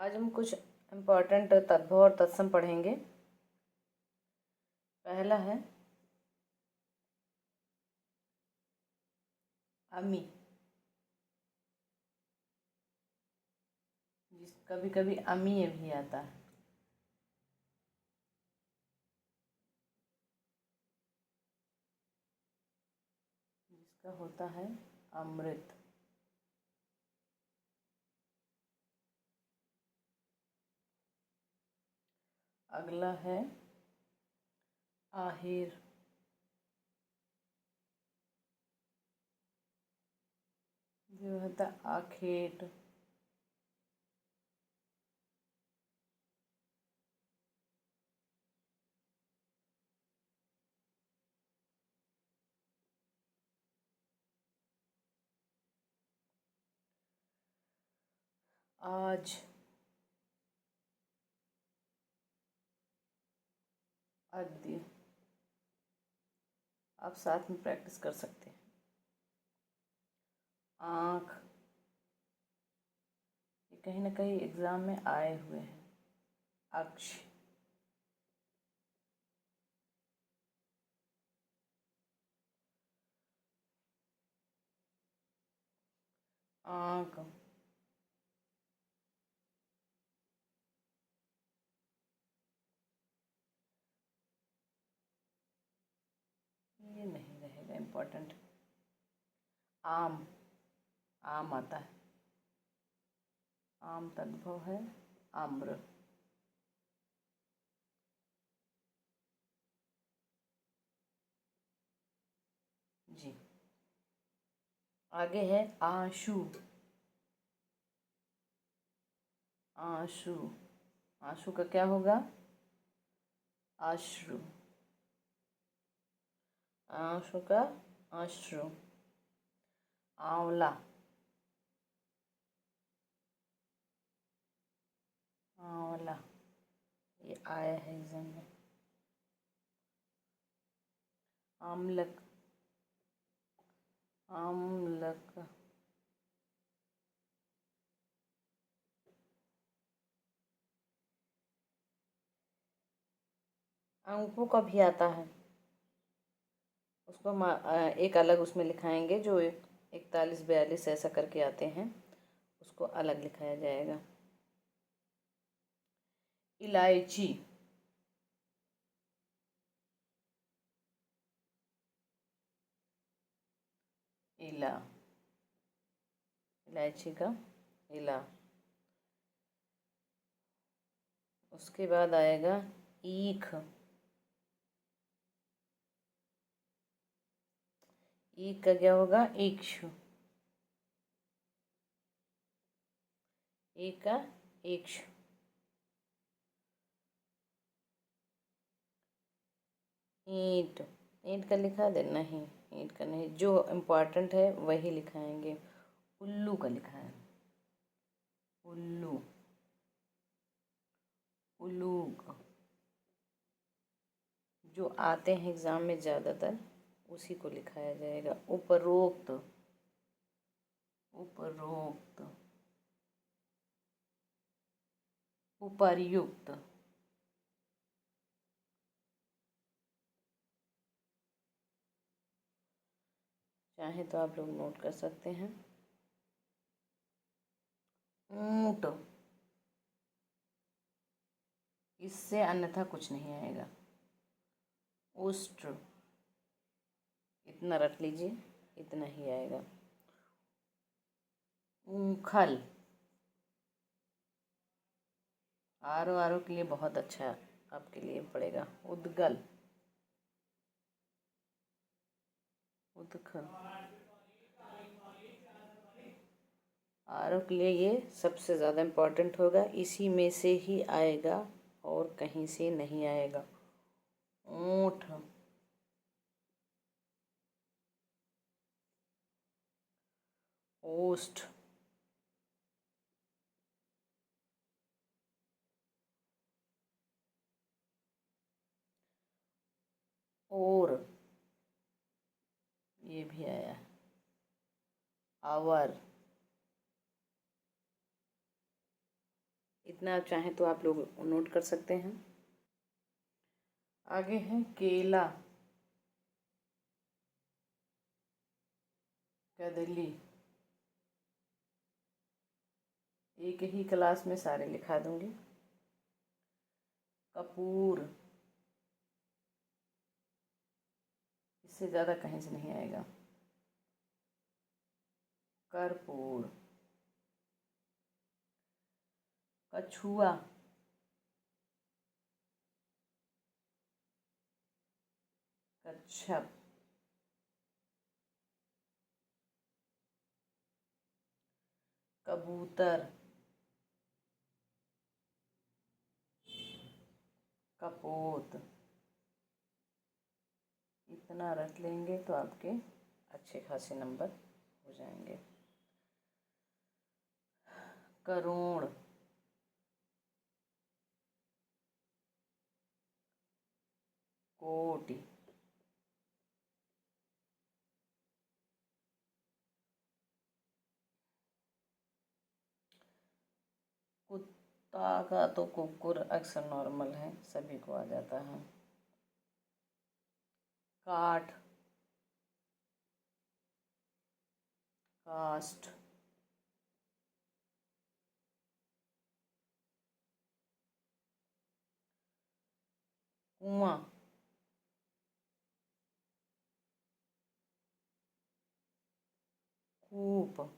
आज हम कुछ इम्पोर्टेंट तद्भव और तत्सम पढ़ेंगे। पहला है अमी, जिस कभी कभी अमीय भी आता है। जिसका होता है अमृत। अगला है आहेर, जो होता है आखेट। आज, अद्य। आप साथ में प्रैक्टिस कर सकते हैं। आँख, ये कहीं ना कहीं एग्जाम में आए हुए हैं। अक्ष, आँख, ये नहीं रहेगा इम्पोर्टेंट। आम, आम आता है। आम तद्भव है आम्र। जी, आगे है आंशु। आंशु, आंशु का क्या होगा? अश्रु। आंशु का अश्रु। आंवला, आंवला, ये आया है एग्जाम में। आमलक, आमलक, अंकों का भी आता है। उसको हम एक अलग उसमें लिखाएंगे, जो 41 42 ऐसा करके आते हैं, उसको अलग लिखाया जाएगा। इलायची, इला, इलायची का इला। उसके बाद आएगा ईख। ईख का क्या होगा? इक्षु। ईख का इक्षु। ईंट, ईंट का लिखा दे? नहीं, ईंट का नहीं, जो इम्पोर्टेंट है वही लिखाएंगे। उल्लू का लिखा है। उल्लू, उलूग, जो आते हैं एग्जाम में ज़्यादातर उसी को लिखाया जाएगा। उपरोक्त, उपरोक्त, उपर्युक्त, चाहे तो आप लोग नोट कर सकते हैं। ऊंट, इससे अन्यथा कुछ नहीं आएगा। उष्ट्र, इतना रख लीजिए, इतना ही आएगा। ऊखल, आरो आरो के लिए बहुत अच्छा आपके लिए पड़ेगा। उद्गल, उदखल, आरो के लिए ये सबसे ज़्यादा इम्पोर्टेंट होगा, इसी में से ही आएगा और कहीं से नहीं आएगा। ऊँट, ओष्ठ, और, ये भी आया। आवर, जितना आप चाहें तो आप लोग नोट कर सकते हैं। आगे है केला, कदली। एक ही क्लास में सारे लिखा दूंगी। कपूर, इससे ज़्यादा कहीं से नहीं आएगा। कर्पूर, कछुआ, कच्छप, कबूतर, कपोत। इतना रट लेंगे तो आपके अच्छे खासे नंबर हो जाएंगे। करोड़, कोटि, कुत्ता का तो कुकुर अक्सर नॉर्मल है, सभी को आ जाता है। काठ, कास्ट, कुआं, कूप।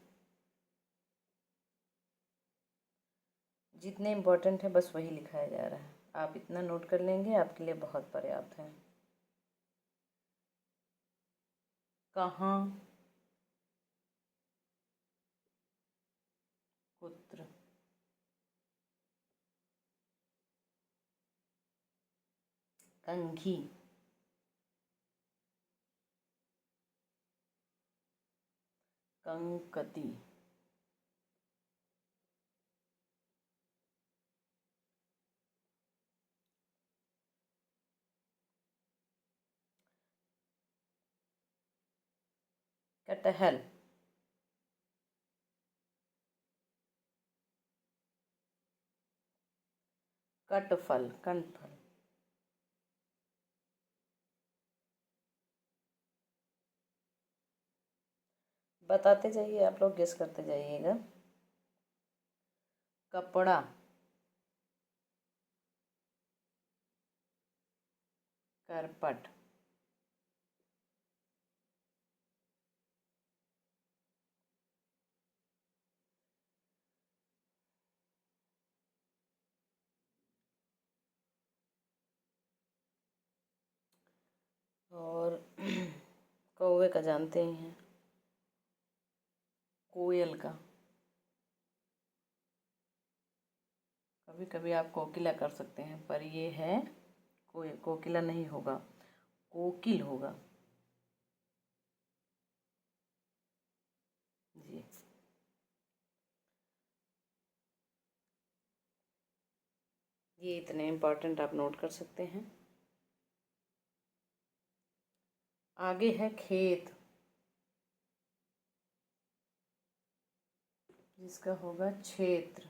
जितने इम्पोर्टेंट है बस वही लिखाया जा रहा है, आप इतना नोट कर लेंगे आपके लिए बहुत पर्याप्त है। कहाँ, पुत्र, कंघी, कंकती, कटहल, कटफल, कनफल। बताते जाइए, आप लोग गेस करते जाइएगा। कपड़ा, करपट, और कौवे का जानते ही हैं, कोयल का। कभी कभी आप कोकिला कर सकते हैं, पर ये है कोकिला नहीं होगा, कोकिल होगा जी। ये इतने इम्पोर्टेंट आप नोट कर सकते हैं। आगे है खेत, जिसका होगा क्षेत्र।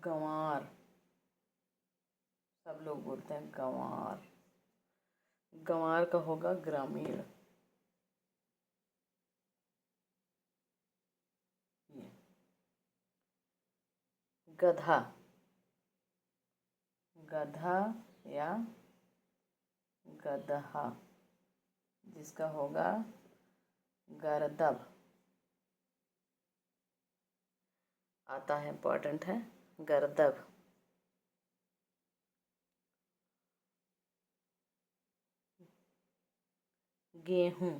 गंवार, सब लोग बोलते हैं गंवार, गंवार का होगा ग्रामीण। ये गधा, गधा या गदहा, जिसका होगा गर्दभ। आता है, इम्पोर्टेंट है, गर्दभ। गेहूं,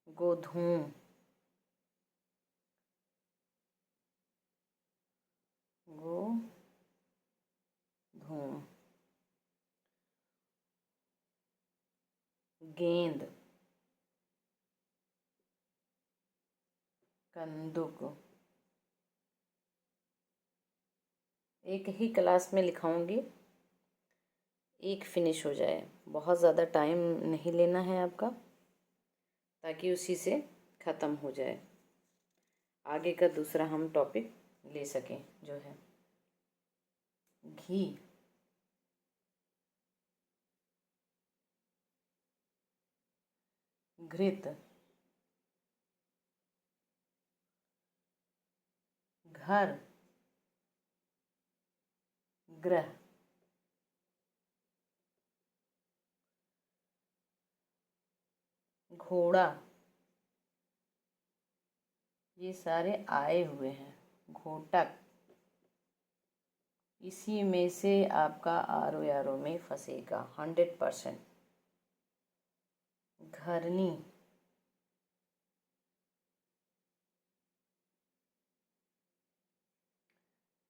गोधूम, गोधूम, गेंद, कंदुक, एक ही क्लास में लिखाऊंगी, एक फिनिश हो जाए। बहुत ज़्यादा टाइम नहीं लेना है आपका, ताकि उसी से ख़त्म हो जाए, आगे का दूसरा हम टॉपिक ले सकें जो है घी। घृत। घर। ग्रह। घोड़ा। ये सारे आए हुए हैं। घोटक। इसी में से आपका आरो यारो में फंसेगा 100%। घरनी।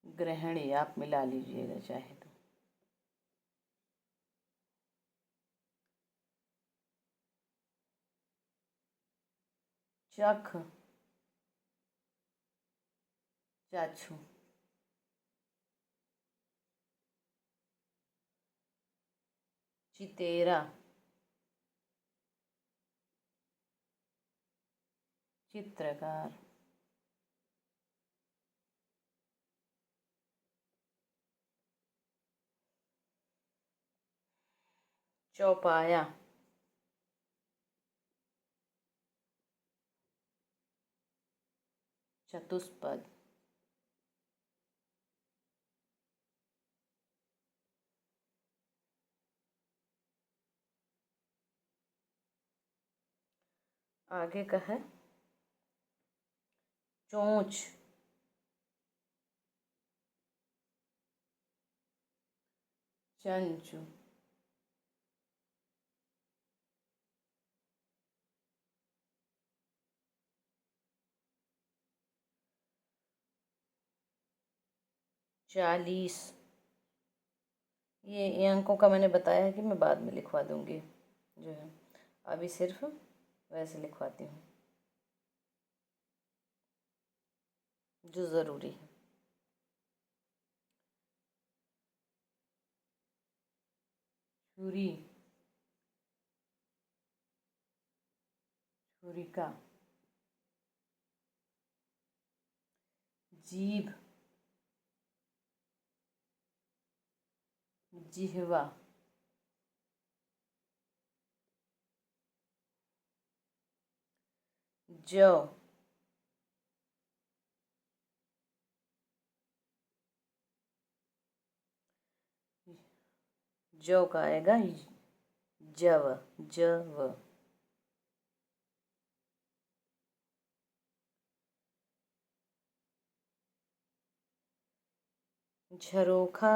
ग्रहणी आप मिला लीजिएगा चाहे तो। चख। चाछू। चितेरा। चित्रकार। चौपाया। चतुष्पद। आगे का है चोंच। चंचू। चालीस। ये अंकों का मैंने बताया है कि मैं बाद में लिखवा दूंगी जो है, अभी सिर्फ वैसे लिखवाती हूँ जो ज़रूरी है। छुरी। छुरिका। जीभ। जिह्वा। जौ। जौ का आएगा जव। जव। झरोखा।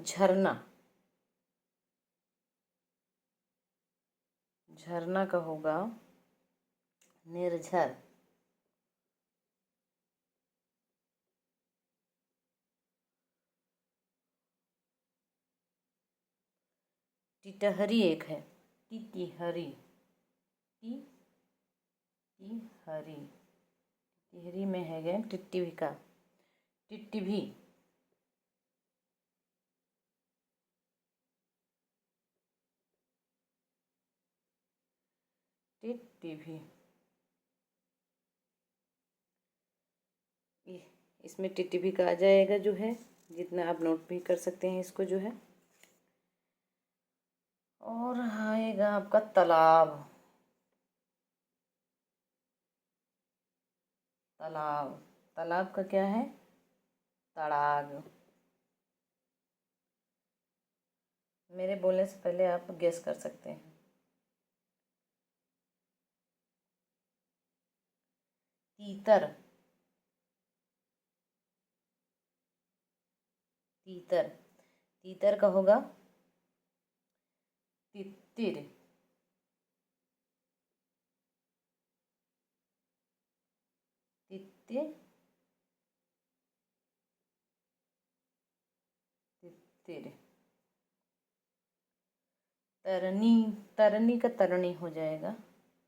झरना। झरना का होगा निर्झर। टिटहरी एक है। टिटिहरी। टिटिहरी। टिहरी में है गए टिट्टी का। टिट्टी। टिट्टी। इसमें टिट्टी का आ जाएगा जो है, जितना आप नोट भी कर सकते हैं इसको जो है। और आएगा आपका तालाब। तालाब। तालाब का क्या है? तड़ाग। मेरे बोलने से पहले आप गेस कर सकते हैं। तीतर। तीतर। तीतर का होगा तितिर। तितिर। तितिर। तरनी। तरनी का तरणी हो जाएगा,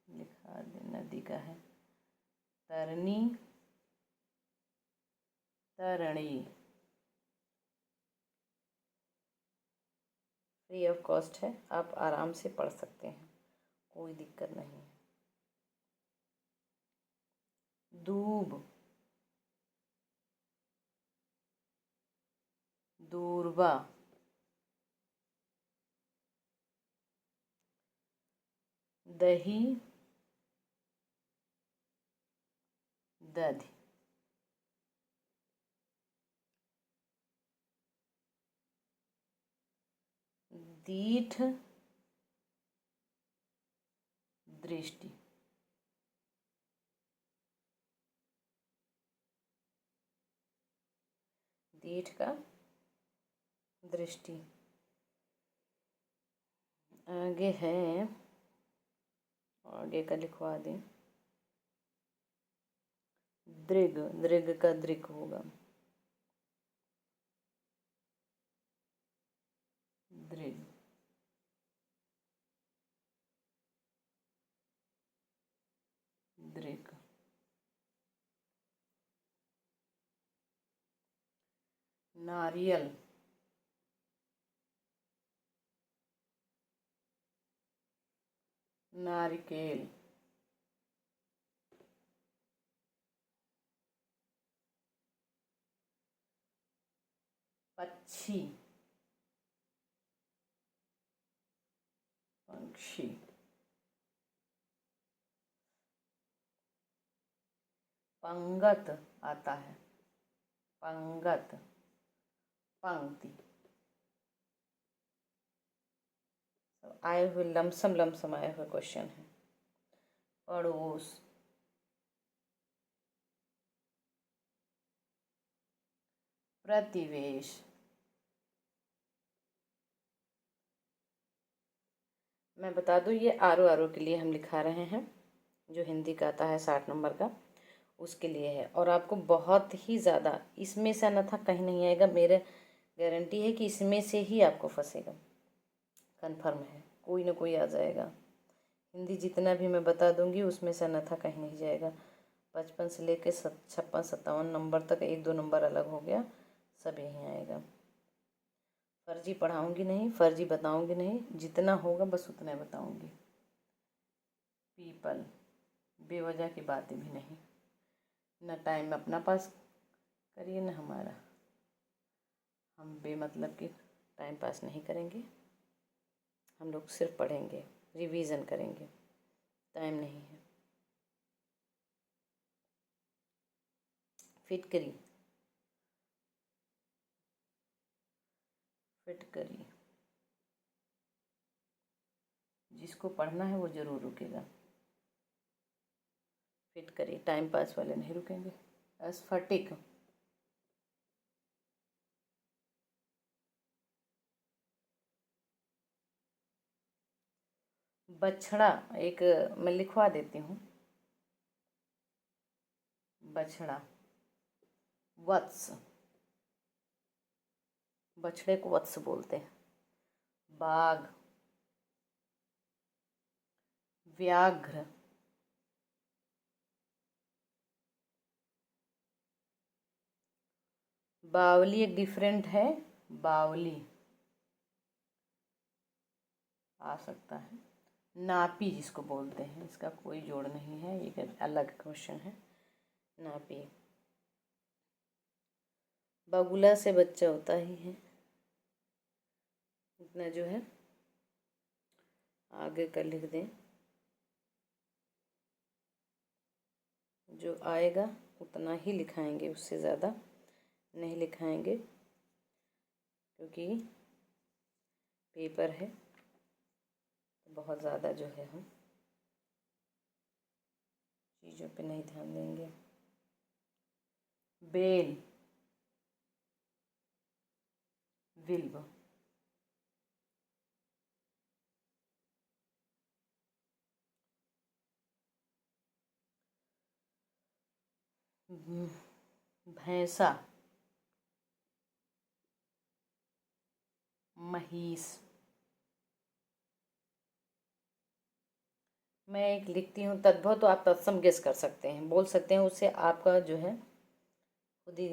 लिखा दे, नदी का है तरनी। तरणी। फ्री ऑफ कॉस्ट है, आप आराम से पढ़ सकते हैं, कोई दिक्कत नहीं है। दूब, दूरबा, दही, दधि, दीठ, दृष्टि, दीठ का दृष्टि। आगे है, आगे का लिखवा दें, दृग, दृग का दृक होगा, दृग, दृग। नारियल, नारिकेल, पक्षी, पंक्षी, पंगत आता है, पंगत, पंक्ति। आए हुए लमसम लमसम आए हुए क्वेश्चन है। पड़ोस, प्रतिवेश, मैं बता दूं ये आरो के लिए हम लिखा रहे हैं, जो हिंदी का आता है 60 नंबर का, उसके लिए है। और आपको बहुत ही ज़्यादा इसमें से अन्यथा कहीं नहीं आएगा, मेरे गारंटी है कि इसमें से ही आपको फंसेगा, कन्फर्म है, कोई ना कोई आ जाएगा। हिंदी जितना भी मैं बता दूंगी उसमें से अन्यथा कहीं नहीं जाएगा। 55 से लेकर 56-57 नंबर तक 1-2 नंबर अलग हो गया, सब यहीं आएगा। फर्जी पढ़ाऊंगी नहीं, फर्जी बताऊंगी नहीं, जितना होगा बस उतना बताऊंगी। पीपल, बेवजह की बातें भी नहीं, न टाइम अपना पास करिए न हमारा, हम बेमतलब की टाइम पास नहीं करेंगे, हम लोग सिर्फ पढ़ेंगे, रिवीजन करेंगे, टाइम नहीं है। फिटकरी, फिटकरी, जिसको पढ़ना है वो ज़रूर रुकेगा। फिटकरी, टाइम पास वाले नहीं रुकेंगे। स्फटिक, बछड़ा, एक मैं लिखवा देती हूँ, बछड़ा, वत्स, बछड़े को वत्स बोलते हैं। बाघ, व्याघ्र, बावली एक डिफरेंट है, बावली आ सकता है। नापी जिसको बोलते हैं, इसका कोई जोड़ नहीं है, एक अलग क्वेश्चन है। नापी, बगुला से बच्चा होता ही है, इतना जो है आगे का लिख दें, जो आएगा उतना ही लिखाएंगे, उससे ज़्यादा नहीं लिखाएंगे, क्योंकि पेपर है, बहुत ज़्यादा जो है हम चीज़ों पे नहीं ध्यान देंगे। बेल, विल्व, भैंसा, महीस। मैं एक लिखती हूँ तद्भव, तो आप तत्सम गेस कर सकते हैं, बोल सकते हैं, उससे आपका जो है खुद ही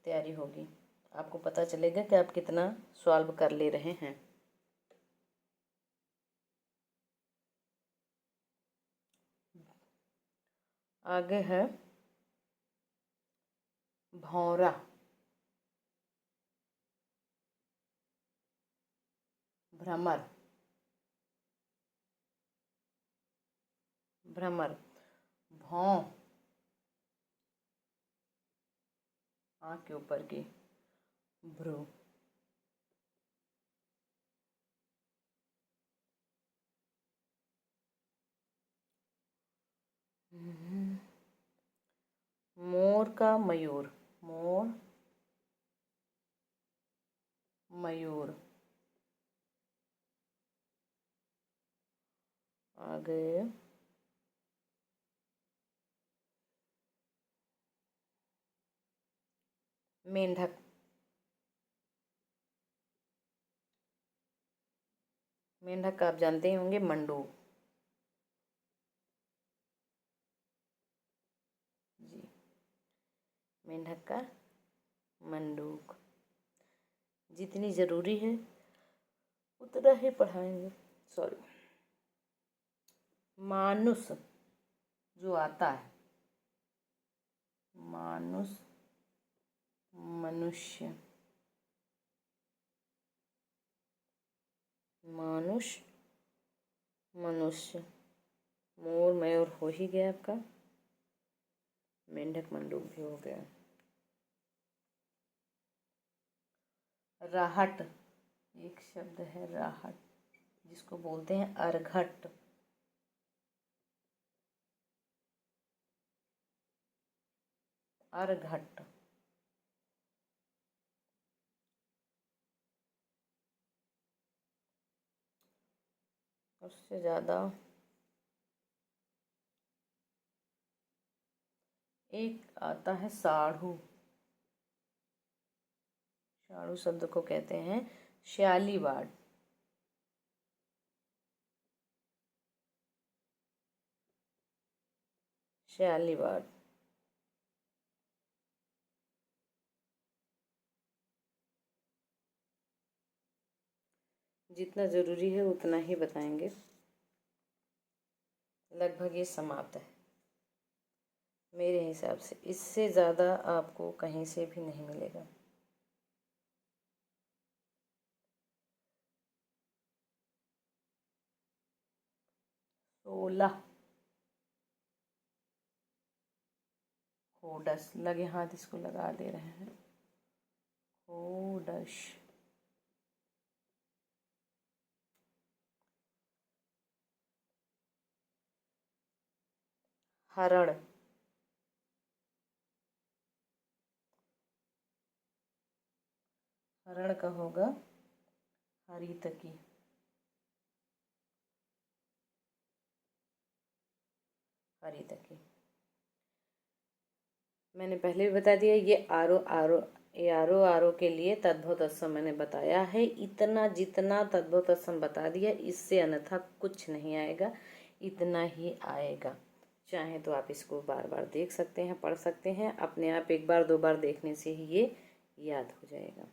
तैयारी होगी, आपको पता चलेगा कि आप कितना सॉल्व कर ले रहे हैं। आगे है भौरा, भ्रमर, भ्रमर, भौं, आँख के ऊपर की, भ्रू, मोर का मयूर, मोर, मयूर, आगे मेंढक, मेंढक का आप जानते ही होंगे मंडूक जी, मेंढक का मंडूक। जितनी ज़रूरी है उतना ही पढ़ाएंगे। सॉरी, मानुष जो आता है, मानुष, मनुष्य, मानुष, मनुष्य, मोर मयूर हो ही गया आपका, मेंढक मंडूक भी हो गया। राहट, एक शब्द है राहट, जिसको बोलते हैं अर्घट, अर्घट, उससे ज़्यादा एक आता है साढ़ू, साढ़ू शब्द को कहते हैं श्यालीवाड़, श्यालीवाड़। जितना ज़रूरी है उतना ही बताएंगे, लगभग ये समाप्त है मेरे हिसाब से, इससे ज़्यादा आपको कहीं से भी नहीं मिलेगा। सोलह, खोडस, लगे हाथ इसको लगा दे रहे हैं, खोडस, हरण, हरण का होगा हरितकी, हरितकी। मैंने पहले भी बता दिया, ये आरो आरो, ये आरो आरो के लिए तद्भव तत्सम मैंने बताया है। इतना जितना तद्भव तत्सम बता दिया, इससे अन्यथा कुछ नहीं आएगा, इतना ही आएगा। चाहे तो आप इसको बार बार देख सकते हैं, पढ़ सकते हैं, अपने आप एक बार दो बार देखने से ही ये याद हो जाएगा।